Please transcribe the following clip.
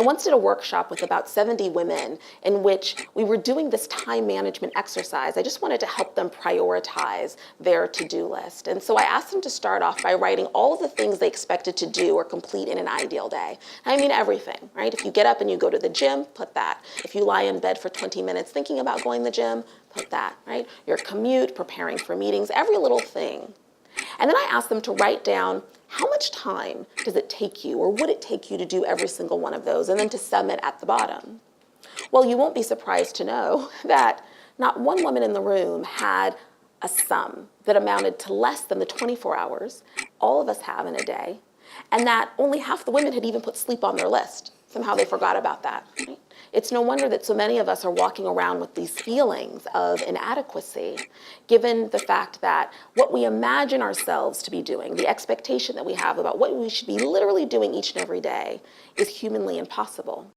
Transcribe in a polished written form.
once did a workshop with about 70 women in which we were doing this time management exercise. I just wanted to help them prioritize their to-do list. And so I asked them to start off by writing all of the things they expected to do or complete in an ideal day. I mean everything, right? If you get up and you go to the gym, put that. If you lie in bed for 20 minutes thinking about going to the gym, put that, right? Your commute, preparing for meetings, every little thing. And then I asked them to write down how much time does it take you or would it take you to do every single one of those, and then to sum it at the bottom. Well, you won't be surprised to know that not one woman in the room had a sum that amounted to less than the 24 hours all of us have in a day, and that only half the women had even put sleep on their list. Somehow they forgot about that. Right? It's no wonder that so many of us are walking around with these feelings of inadequacy, given the fact that what we imagine ourselves to be doing, the expectation that we have about what we should be literally doing each and every day, is humanly impossible.